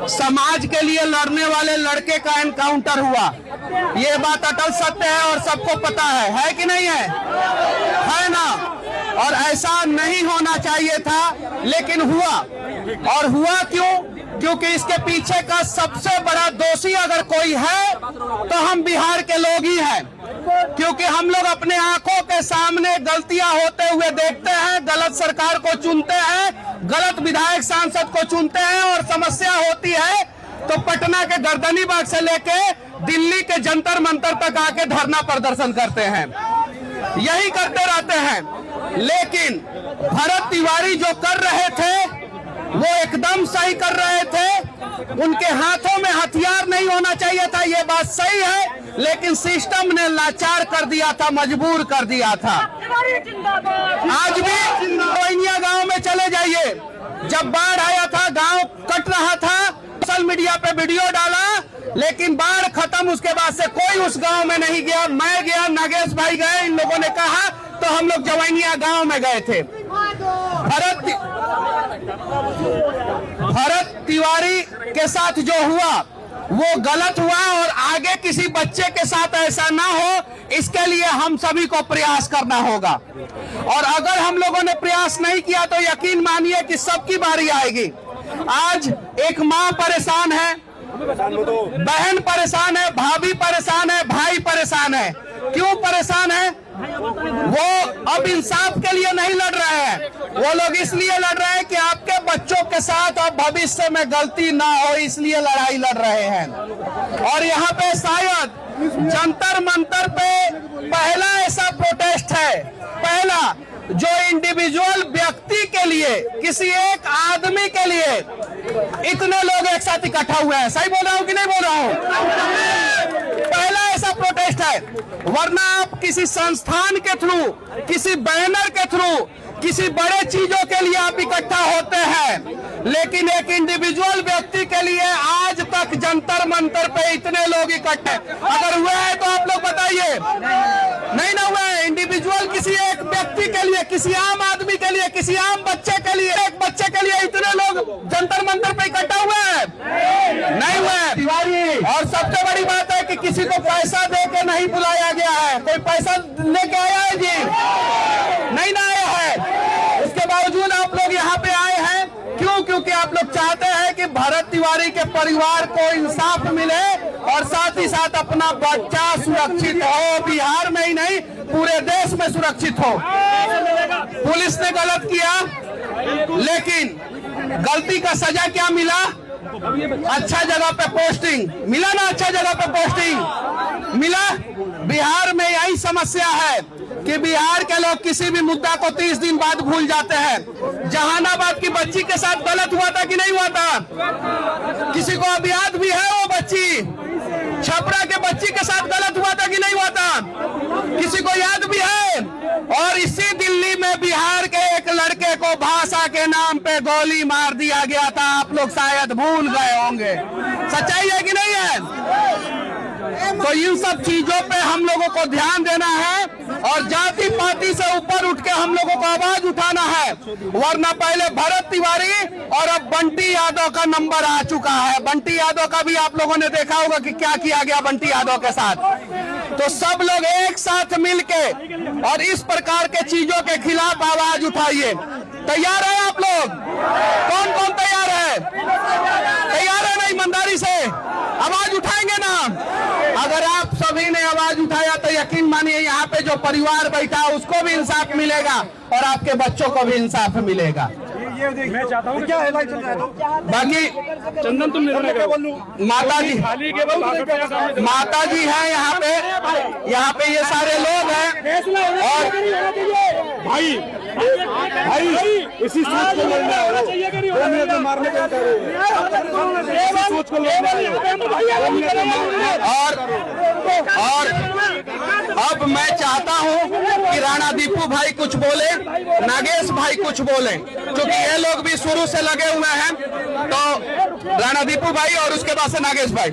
समाज के लिए लड़ने वाले लड़के का एनकाउंटर हुआ। ये बात अटल सत्य है और सबको पता है कि नहीं है ना? और ऐसा नहीं होना चाहिए था, लेकिन हुआ। और हुआ क्यों? क्योंकि इसके पीछे का सबसे बड़ा दोषी अगर कोई है तो हम बिहार के लोग ही हैं, क्योंकि हम लोग अपने आंखों के सामने गलतियां होते हुए देखते हैं, गलत सरकार को चुनते हैं, गलत विधायक सांसद को चुनते हैं, और समस्या होती है तो पटना के गर्दनी बाग से लेके दिल्ली के जंतर मंतर तक आके धरना प्रदर्शन करते हैं। यही करते रहते हैं। लेकिन भरत तिवारी जो कर रहे थे वो एकदम सही कर रहे थे। उनके हाथों में हथियार नहीं होना चाहिए था, ये बात सही है, लेकिन सिस्टम ने लाचार कर दिया था, मजबूर कर दिया था। आज भी रोहिंग्या गांव में चले जाइए, जब बाढ़ आया था गांव कट रहा था, सोशल मीडिया पे वीडियो डाला, लेकिन बाढ़ खत्म उसके बाद से कोई उस गांव में नहीं गया। मैं गया, नागेश भाई गए, इन लोगों ने कहा तो हम लोग जवैनिया गांव में गए थे। भरत तिवारी के साथ जो हुआ वो गलत हुआ, और आगे किसी बच्चे के साथ ऐसा ना हो, इसके लिए हम सभी को प्रयास करना होगा। और अगर हम लोगों ने प्रयास नहीं किया तो यकीन मानिए कि सबकी बारी आएगी। आज एक माँ परेशान है, बहन परेशान है, भाभी परेशान है, भाई परेशान है। क्यों परेशान है? वो अब इंसाफ के लिए नहीं लड़ रहे हैं, वो लोग इसलिए लड़ रहे हैं कि आपके बच्चों के साथ अब भविष्य में गलती ना हो, इसलिए लड़ाई लड़ रहे हैं। और यहाँ पे शायद जंतर मंतर पे पहला ऐसा प्रोटेस्ट है, पहला जो इंडिविजुअल व्यक्ति के लिए, किसी एक आदमी के लिए इतने लोग एक साथ इकट्ठा हुए हैं। सही बोल रहा हूँ कि नहीं बोल रहा हूँ? पहला ऐसा प्रोटेस्ट है, वरना आप किसी संस्थान के थ्रू, किसी बैनर के थ्रू, किसी बड़े चीजों के लिए आप इकट्ठा होते हैं, लेकिन एक इंडिविजुअल व्यक्ति के लिए आज तक जंतर मंतर पे इतने लोग इकट्ठे अगर हुए हैं तो आप लोग बताइए। नहीं ना हुए हैं। इंडिविजुअल किसी एक व्यक्ति के लिए, किसी आम आदमी के लिए, किसी आम बच्चे के लिए, एक बच्चे के लिए इतने लोग जंतर मंतर पे इकट्ठा हुए हैं? नहीं हुए। और सबसे बड़ी बात है कि किसी को पैसा दे के नहीं बुलाया गया है। कोई पैसा लेके आया है जी? नहीं ना आया है। उसके बावजूद आप लोग यहाँ पे आए हैं, क्यों? क्योंकि आप लोग चाहते हैं कि भरत तिवारी के परिवार को इंसाफ मिले और साथ ही साथ अपना बच्चा सुरक्षित हो, बिहार में ही नहीं पूरे देश में सुरक्षित हो। पुलिस ने गलत किया, लेकिन गलती का सजा क्या मिला? अच्छा जगह पे पोस्टिंग मिला ना, अच्छा जगह पे पोस्टिंग मिला। बिहार में यही समस्या है कि बिहार के लोग किसी भी मुद्दा को 30 दिन बाद भूल जाते हैं। जहानाबाद की बच्ची के साथ गलत हुआ था कि नहीं हुआ था? किसी को अब याद भी है वो बच्ची? छपरा के बच्ची के साथ गलत हुआ था कि नहीं हुआ था? किसी को याद भी है? और इसी दिल्ली में बिहार के एक लड़के को भाषा के नाम पे गोली मार दिया गया था। आप लोग शायद भूल गए होंगे। सच्चाई है कि नहीं है? तो इन सब चीजों पे हम लोगों को ध्यान देना है और जाति पाति से ऊपर उठ के हम लोगों को आवाज उठाना है, वरना पहले भरत तिवारी और अब बंटी यादव का नंबर आ चुका है। बंटी यादव का भी आप लोगों ने देखा होगा कि क्या किया गया बंटी यादव के साथ। तो सब लोग एक साथ मिलके और इस प्रकार के चीजों के खिलाफ आवाज उठाइए। तैयार है आप लोग? कौन कौन तैयार है? तैयार है ना? ईमानदारी से आवाज उठाएंगे ना? अगर आप सभी ने आवाज उठाया तो यकीन मानिए यहाँ पे जो परिवार बैठा उसको भी इंसाफ मिलेगा और आपके बच्चों को भी इंसाफ मिलेगा। मैं चाहता हूँ क्या है बाकी चंदन तुम निर्णय करो। माता जी हैं यहाँ पे ये सारे लोग हैं। और भाई भाई इसी सोच को लड़ना है, मारने का सोच को लड़ना है। और अब मैं चाहता हूं कि राणा दीपू भाई कुछ बोले, नागेश भाई कुछ बोले, क्योंकि ये लोग भी शुरू से लगे हुए हैं। तो राणा दीपू भाई और उसके बाद से नागेश भाई।